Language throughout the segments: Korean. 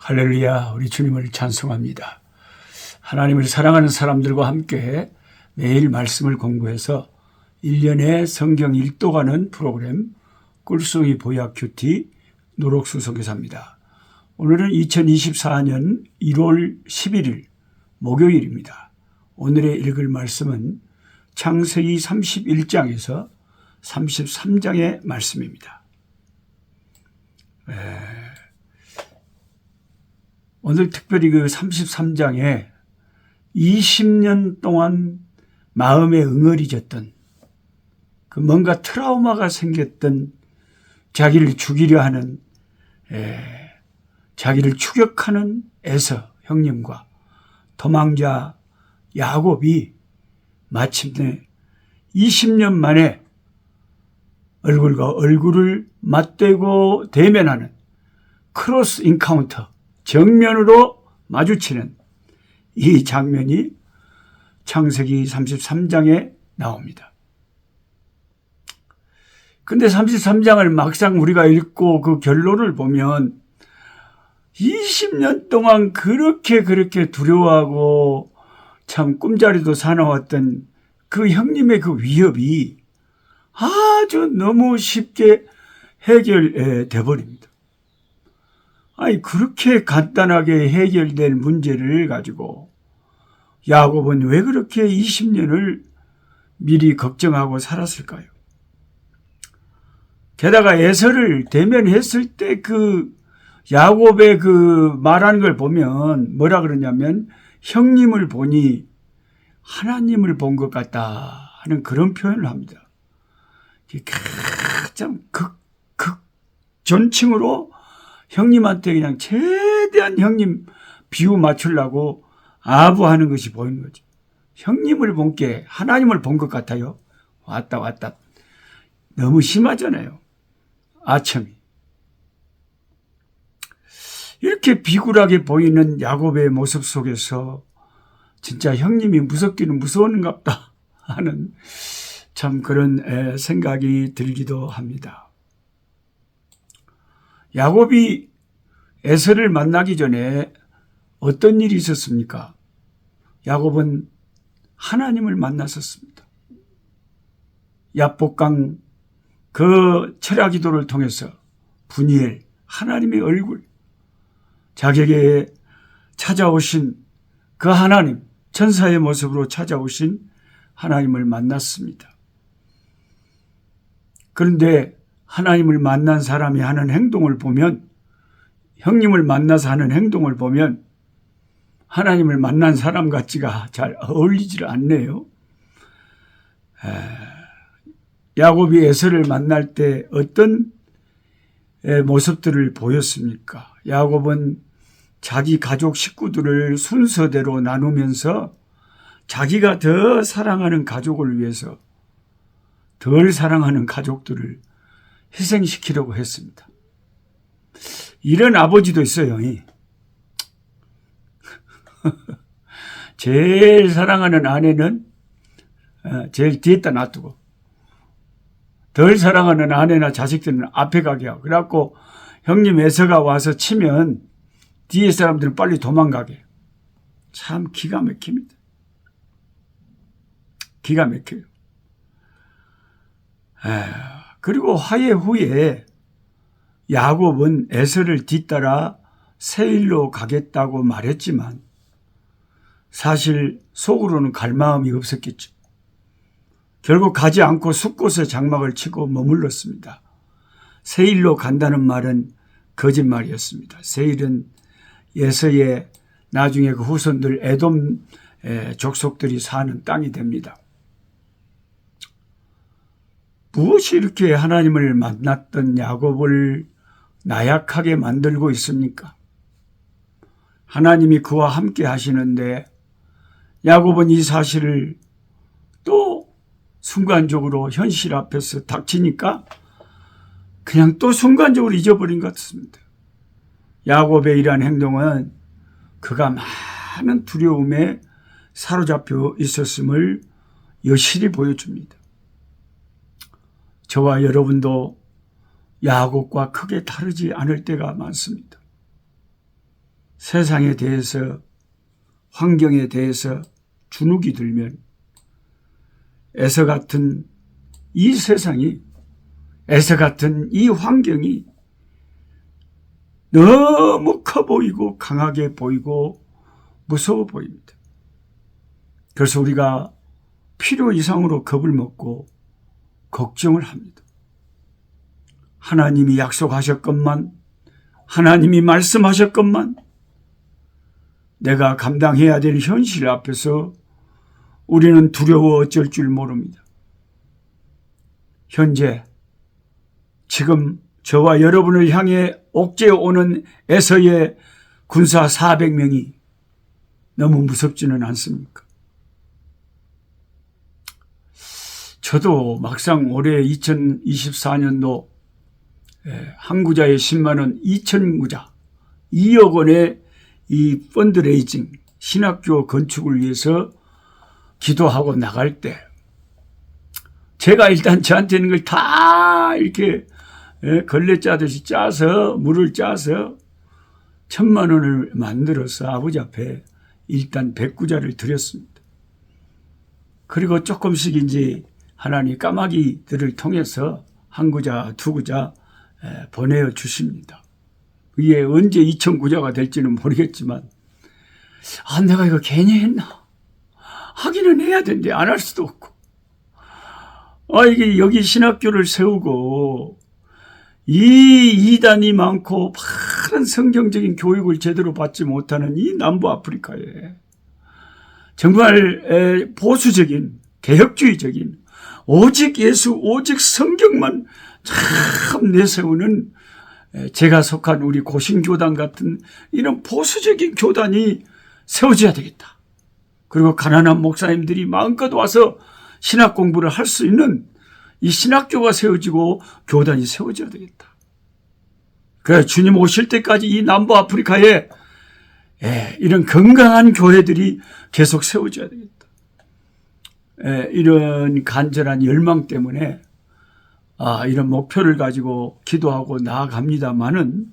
할렐루야, 우리 주님을 찬송합니다. 하나님을 사랑하는 사람들과 함께 매일 말씀을 공부해서 1년에 성경 읽도가는 프로그램 꿀송이 보약 큐티 노록수 선교사입니다. 오늘은 2024년 1월 11일 목요일입니다. 오늘의 읽을 말씀은 창세기 31장에서 33장의 말씀입니다. 오늘 특별히 그 33장에 20년 동안 마음에 응어리졌던 그 뭔가 트라우마가 생겼던 자기를 죽이려 하는 자기를 추격하는 에서 형님과 도망자 야곱이 마침내 20년 만에 얼굴과 얼굴을 맞대고 대면하는 크로스 인카운터, 정면으로 마주치는 이 장면이 창세기 33장에 나옵니다. 근데 33장을 막상 우리가 읽고 그 결론을 보면 20년 동안 그렇게 두려워하고 참 꿈자리도 사나웠던 그 형님의 그 위협이 아주 너무 쉽게 해결돼 버립니다. 아니, 그렇게 간단하게 해결될 문제를 가지고 야곱은 왜 그렇게 20년을 미리 걱정하고 살았을까요? 게다가 에서를 대면했을 때 그 야곱의 그 말하는 걸 보면 뭐라 그러냐면 형님을 보니 하나님을 본 것 같다 하는 그런 표현을 합니다. 참 존칭으로 형님한테 그냥 최대한 형님 비유 맞추려고 아부하는 것이 보이는 거죠. 형님을 본 게 하나님을 본 것 같아요. 왔다. 너무 심하잖아요. 아첨이. 이렇게 비굴하게 보이는 야곱의 모습 속에서 진짜 형님이 무섭기는 무서웠는갑다 하는 참 그런 생각이 들기도 합니다. 야곱이 에서를 만나기 전에 어떤 일이 있었습니까? 야곱은 하나님을 만났었습니다. 야복강 그 철야 기도를 통해서 분이엘 하나님의 얼굴, 자기에게 찾아오신 그 하나님, 천사의 모습으로 찾아오신 하나님을 만났습니다. 그런데 하나님을 만난 사람이 하는 행동을 보면, 형님을 만나서 하는 행동을 보면 하나님을 만난 사람 같지가 잘 어울리질 않네요. 야곱이 에서를 만날 때 어떤 모습들을 보였습니까? 야곱은 자기 가족 식구들을 순서대로 나누면서 자기가 더 사랑하는 가족을 위해서 덜 사랑하는 가족들을 희생시키려고 했습니다. 이런 아버지도 있어요. 제일 사랑하는 아내는 제일 뒤에다 놔두고 덜 사랑하는 아내나 자식들은 앞에 가게 하고, 그래갖고 형님 에서가 와서 치면 뒤에 사람들은 빨리 도망가게. 참 기가 막힙니다. 기가 막혀요. 그리고 화해 후에 야곱은 에서를 뒤따라 세일로 가겠다고 말했지만 사실 속으로는 갈 마음이 없었겠죠. 결국 가지 않고 숲곳에 장막을 치고 머물렀습니다. 세일로 간다는 말은 거짓말이었습니다. 세일은 에서의 나중에 그 후손들 에돔 족속들이 사는 땅이 됩니다. 무엇이 이렇게 하나님을 만났던 야곱을 나약하게 만들고 있습니까? 하나님이 그와 함께 하시는데 야곱은 이 사실을 또 순간적으로 현실 앞에서 닥치니까 그냥 또 순간적으로 잊어버린 것 같습니다. 야곱의 이러한 행동은 그가 많은 두려움에 사로잡혀 있었음을 여실히 보여줍니다. 저와 여러분도 야곱과 크게 다르지 않을 때가 많습니다. 세상에 대해서, 환경에 대해서 주눅이 들면 에서 같은 이 세상이, 에서 같은 이 환경이 너무 커 보이고 강하게 보이고 무서워 보입니다. 그래서 우리가 필요 이상으로 겁을 먹고 걱정을 합니다. 하나님이 약속하셨건만, 하나님이 말씀하셨건만, 내가 감당해야 될 현실 앞에서 우리는 두려워 어쩔 줄 모릅니다. 현재 지금 저와 여러분을 향해 옥죄어 오는 에서의 군사 400명이 너무 무섭지는 않습니까? 저도 막상 올해 2024년도 한 구자에 10만 원, 2,000구자, 2억 원의 이 펀드레이징, 신학교 건축을 위해서 기도하고 나갈 때 제가 일단 저한테 있는 걸 다 이렇게 걸레 짜듯이 짜서, 물을 짜서 1,000만 원을 만들어서 아버지 앞에 일단 100구자를 드렸습니다. 그리고 조금씩 이제 하나님 까마귀들을 통해서 1구자, 2구자 보내어 주십니다. 이게 언제 2,000구자가 될지는 모르겠지만, 내가 이거 괜히 했나? 하기는 해야 되는데 안 할 수도 없고. 이게 여기 신학교를 세우고 이 이단이 많고 바른 성경적인 교육을 제대로 받지 못하는 이 남부 아프리카에 정말 보수적인, 개혁주의적인, 오직 예수, 오직 성경만 참 내세우는 제가 속한 우리 고신교단 같은 이런 보수적인 교단이 세워져야 되겠다. 그리고 가난한 목사님들이 마음껏 와서 신학 공부를 할 수 있는 이 신학교가 세워지고 교단이 세워져야 되겠다. 그래, 주님 오실 때까지 이 남부 아프리카에 이런 건강한 교회들이 계속 세워져야 되겠다. 이런 간절한 열망 때문에 이런 목표를 가지고 기도하고 나아갑니다만은,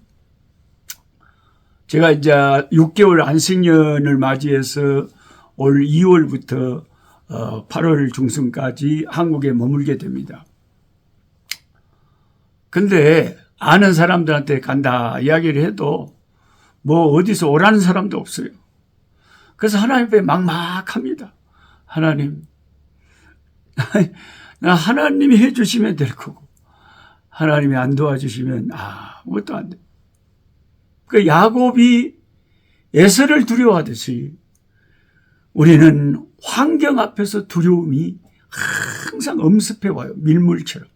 제가 이제 6개월 안식년을 맞이해서 올 2월부터 8월 중순까지 한국에 머물게 됩니다. 근데 아는 사람들한테 간다 이야기를 해도 뭐 어디서 오라는 사람도 없어요. 그래서 하나님 앞에 막막합니다. 하나님, 나 하나님이 해주시면 될 거고, 하나님이 안 도와주시면 아무것도 안 돼. 그 야곱이 에서를 두려워하듯이 우리는 환경 앞에서 두려움이 항상 엄습해 와요. 밀물처럼.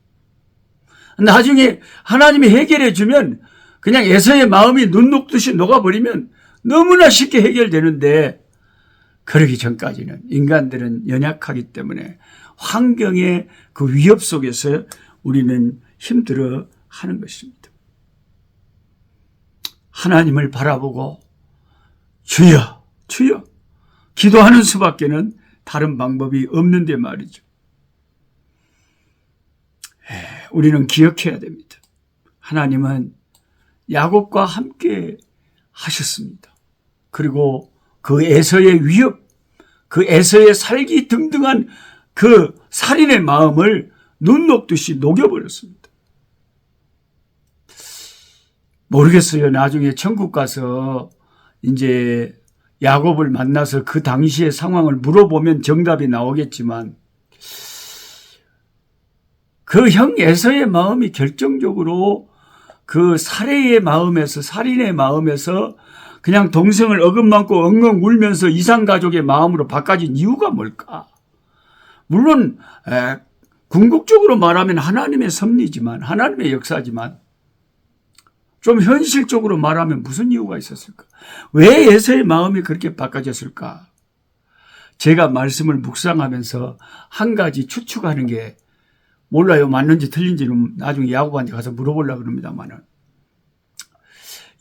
나중에 하나님이 해결해 주면 그냥 에서의 마음이 눈 녹듯이 녹아버리면 너무나 쉽게 해결되는데, 그러기 전까지는 인간들은 연약하기 때문에 환경의 그 위협 속에서 우리는 힘들어 하는 것입니다. 하나님을 바라보고 주여, 주여 기도하는 수밖에는 다른 방법이 없는데 말이죠. 우리는 기억해야 됩니다. 하나님은 야곱과 함께 하셨습니다. 그리고 그 에서의 위협, 그 에서의 살기 등등한 그 살인의 마음을 눈 녹듯이 녹여버렸습니다. 모르겠어요. 나중에 천국 가서 이제 야곱을 만나서 그 당시의 상황을 물어보면 정답이 나오겠지만, 그 형 에서의 마음이 결정적으로 그 살해의 마음에서, 살인의 마음에서 그냥 동생을 어긋만고 엉엉 울면서 이산가족의 마음으로 바꿔진 이유가 뭘까? 물론 궁극적으로 말하면 하나님의 섭리지만, 하나님의 역사지만, 좀 현실적으로 말하면 무슨 이유가 있었을까? 왜 에서의 마음이 그렇게 바꿔졌을까? 제가 말씀을 묵상하면서 한 가지 추측하는 게, 몰라요. 맞는지 틀린지는 나중에 야곱한테 가서 물어보려고 그럽니다만은,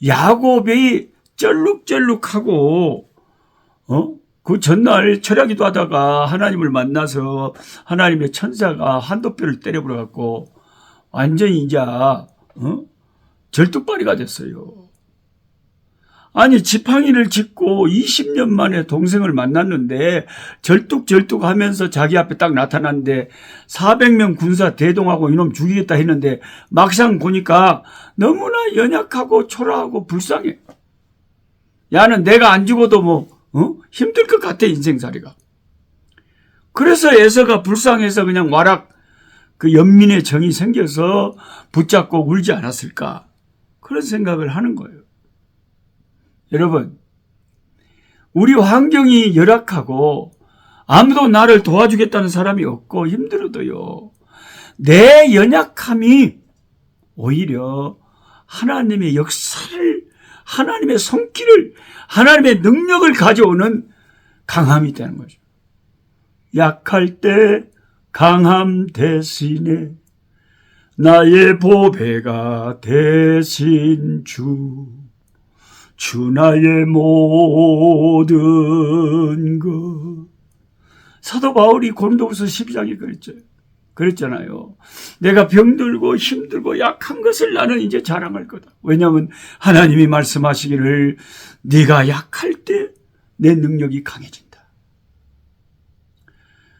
야곱이 쩔룩쩔룩하고 그 전날 철야기도 하다가 하나님을 만나서 하나님의 천사가 한도뼈를 때려버려 갖고 완전히 이제 절뚝발이가 됐어요. 아니 지팡이를 짚고 20년 만에 동생을 만났는데 절뚝절뚝하면서 자기 앞에 딱 나타났는데 400명 군사 대동하고 이놈 죽이겠다 했는데 막상 보니까 너무나 연약하고 초라하고 불쌍해. 야는 내가 안 죽어도 힘들 것 같아, 인생살이가. 그래서 에서가 불쌍해서 그냥 와락 그 연민의 정이 생겨서 붙잡고 울지 않았을까, 그런 생각을 하는 거예요. 여러분, 우리 환경이 열악하고 아무도 나를 도와주겠다는 사람이 없고 힘들어도요, 내 연약함이 오히려 하나님의 역사를, 하나님의 손길을, 하나님의 능력을 가져오는 강함이 되는 거죠. 약할 때 강함 대신에 나의 보배가 되신 주 나의 모든 것. 사도 바울이 고린도후서 12장에 그랬잖아요. 내가 병들고 힘들고 약한 것을 나는 이제 자랑할 거다. 왜냐하면 하나님이 말씀하시기를 네가 약할 때 내 능력이 강해진다.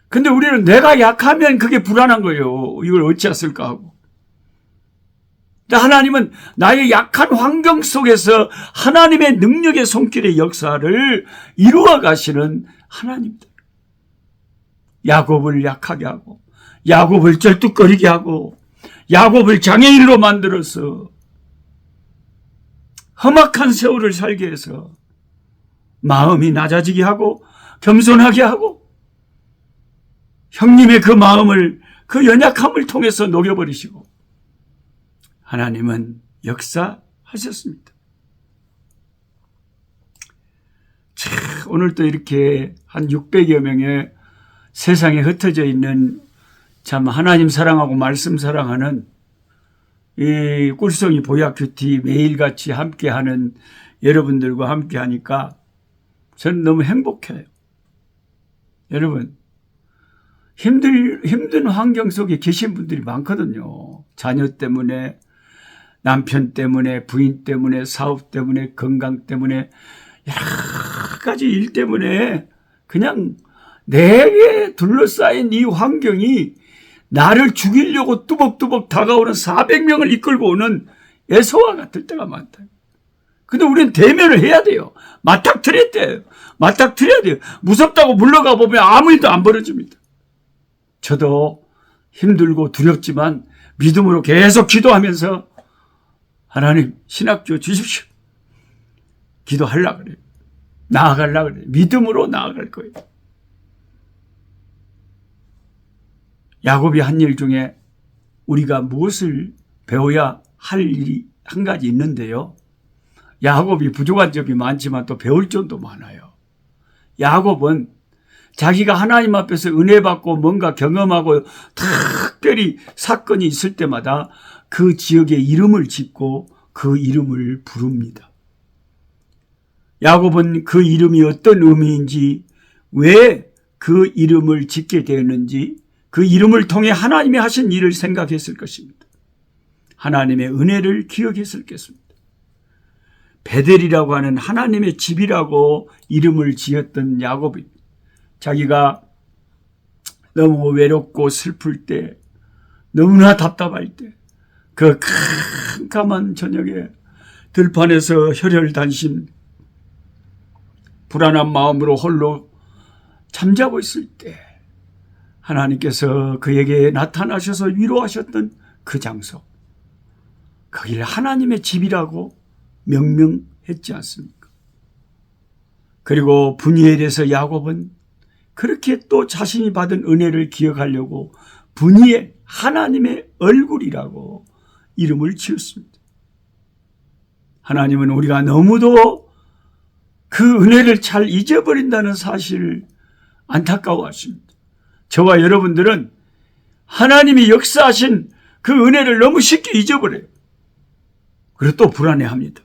근데 우리는 내가 약하면 그게 불안한 거예요. 이걸 어찌했을까 하고. 하나님은 나의 약한 환경 속에서 하나님의 능력의 손길의 역사를 이루어 가시는 하나님입니다. 야곱을 약하게 하고, 야곱을 쩔뚝거리게 하고, 야곱을 장애인으로 만들어서 험악한 세월을 살게 해서 마음이 낮아지게 하고 겸손하게 하고, 형님의 그 마음을, 그 연약함을 통해서 녹여버리시고 하나님은 역사하셨습니다. 참, 오늘도 이렇게 한 600여 명의 세상에 흩어져 있는 참 하나님 사랑하고 말씀 사랑하는 이 꿀송이 보약큐티 매일같이 함께하는 여러분들과 함께하니까 저는 너무 행복해요. 여러분, 힘든 환경 속에 계신 분들이 많거든요. 자녀 때문에, 남편 때문에, 부인 때문에, 사업 때문에, 건강 때문에, 여러 가지 일 때문에 그냥 내게 둘러싸인 이 환경이 나를 죽이려고 뚜벅뚜벅 다가오는 400명을 이끌고 오는 에서와 같을 때가 많다. 근데 우리는 대면을 해야 돼요. 맞닥뜨려야 돼요. 맞닥뜨려야 돼요. 무섭다고 물러가 보면 아무 일도 안 벌어집니다. 저도 힘들고 두렵지만 믿음으로 계속 기도하면서 하나님 신학교 주십시오. 기도하려고 그래요. 나아가려고 그래요. 믿음으로 나아갈 거예요. 야곱이 한 일 중에 우리가 무엇을 배워야 할 일이 한 가지 있는데요. 야곱이 부족한 점이 많지만 또 배울 점도 많아요. 야곱은 자기가 하나님 앞에서 은혜 받고 뭔가 경험하고 특별히 사건이 있을 때마다 그 지역의 이름을 짓고 그 이름을 부릅니다. 야곱은 그 이름이 어떤 의미인지, 왜 그 이름을 짓게 되었는지, 그 이름을 통해 하나님이 하신 일을 생각했을 것입니다. 하나님의 은혜를 기억했을 것입니다. 베델이라고 하는 하나님의 집이라고 이름을 지었던 야곱이 자기가 너무 외롭고 슬플 때, 너무나 답답할 때, 그 캄캄한 저녁에 들판에서 혈혈단신 불안한 마음으로 홀로 잠자고 있을 때 하나님께서 그에게 나타나셔서 위로하셨던 그 장소, 거기를 하나님의 집이라고 명명했지 않습니까? 그리고 분이엘에서 야곱은 그렇게 또 자신이 받은 은혜를 기억하려고 분이엘, 하나님의 얼굴이라고 이름을 지었습니다. 하나님은 우리가 너무도 그 은혜를 잘 잊어버린다는 사실을 안타까워하십니다. 저와 여러분들은 하나님이 역사하신 그 은혜를 너무 쉽게 잊어버려요. 그리고 또 불안해합니다.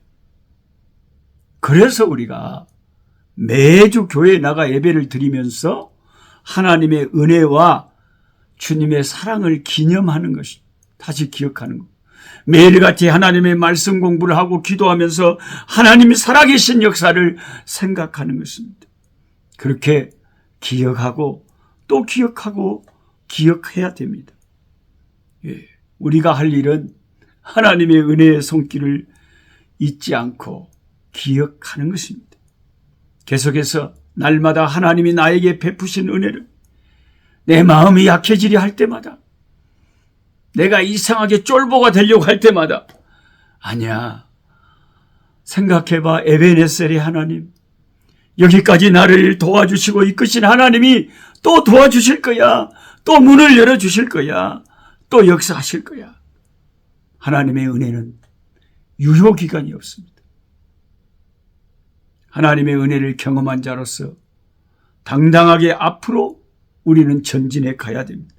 그래서 우리가 매주 교회에 나가 예배를 드리면서 하나님의 은혜와 주님의 사랑을 기념하는 것이, 다시 기억하는 것. 매일같이 하나님의 말씀 공부를 하고 기도하면서 하나님이 살아계신 역사를 생각하는 것입니다. 그렇게 기억하고 또 기억하고 기억해야 됩니다. 우리가 할 일은 하나님의 은혜의 손길을 잊지 않고 기억하는 것입니다. 계속해서 날마다 하나님이 나에게 베푸신 은혜를 내 마음이 약해지려 할 때마다, 내가 이상하게 쫄보가 되려고 할 때마다, 아니야, 생각해봐. 에베네셀의 하나님, 여기까지 나를 도와주시고 이끄신 하나님이 또 도와주실 거야. 또 문을 열어주실 거야. 또 역사하실 거야. 하나님의 은혜는 유효기간이 없습니다. 하나님의 은혜를 경험한 자로서 당당하게 앞으로 우리는 전진해 가야 됩니다.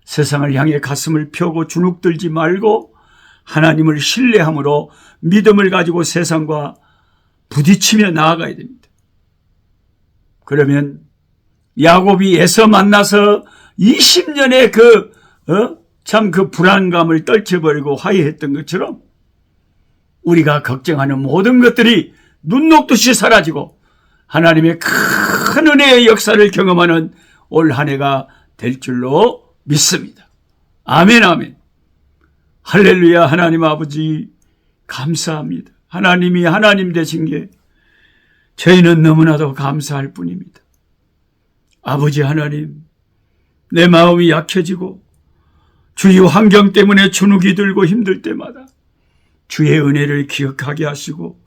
세상을 향해 가슴을 펴고 주눅들지 말고 하나님을 신뢰함으로 믿음을 가지고 세상과 부딪히며 나아가야 됩니다. 그러면 야곱이 에서 만나서 20년의 그 불안감을 떨쳐버리고 화해했던 것처럼 우리가 걱정하는 모든 것들이 눈 녹듯이 사라지고 하나님의 큰 은혜의 역사를 경험하는 올 한 해가 될 줄로 믿습니다. 아멘, 아멘. 할렐루야. 하나님 아버지 감사합니다. 하나님이 하나님 되신 게 저희는 너무나도 감사할 뿐입니다. 아버지 하나님, 내 마음이 약해지고 주의 환경 때문에 주눅이 들고 힘들 때마다 주의 은혜를 기억하게 하시고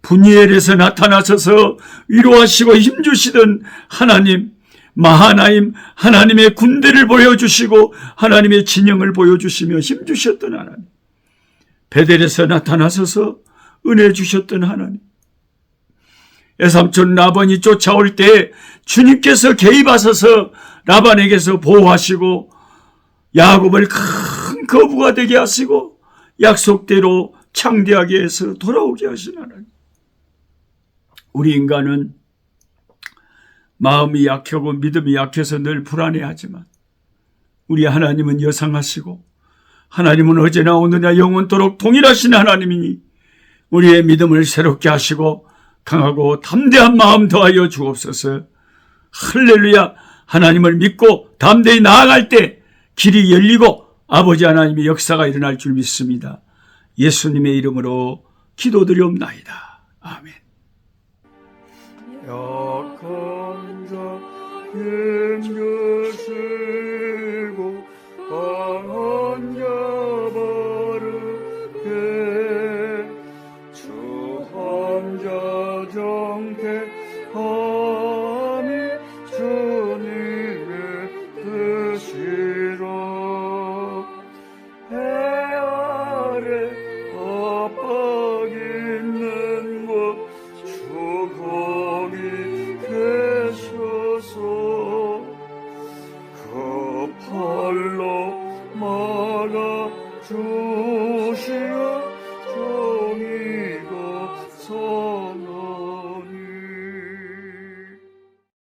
분이엘에서 나타나셔서 위로하시고 힘주시던 하나님, 마하나임 하나님의 군대를 보여주시고 하나님의 진영을 보여주시며 힘주셨던 하나님, 베델에서 나타나셔서 은혜 주셨던 하나님, 애삼촌 라반이 쫓아올 때 주님께서 개입하셔서 라반에게서 보호하시고 야곱을 큰 거부가 되게 하시고 약속대로 창대하게 해서 돌아오게 하신 하나님, 우리 인간은 마음이 약하고 믿음이 약해서 늘 불안해하지만 우리 하나님은 여상하시고 하나님은 어제나 오늘나 영원토록 동일하신 하나님이니 우리의 믿음을 새롭게 하시고 강하고 담대한 마음 더하여 주옵소서. 할렐루야. 하나님을 믿고 담대히 나아갈 때 길이 열리고 아버지 하나님의 역사가 일어날 줄 믿습니다. 예수님의 이름으로 기도드리옵나이다. 아멘. 약한 자 힘주시고 강한 자 바르게 주 환자 정택함이 주님의 뜻이라. 해 아래 압박 있는 곳 주 거기 계셔서 그 팔로 막아 주시어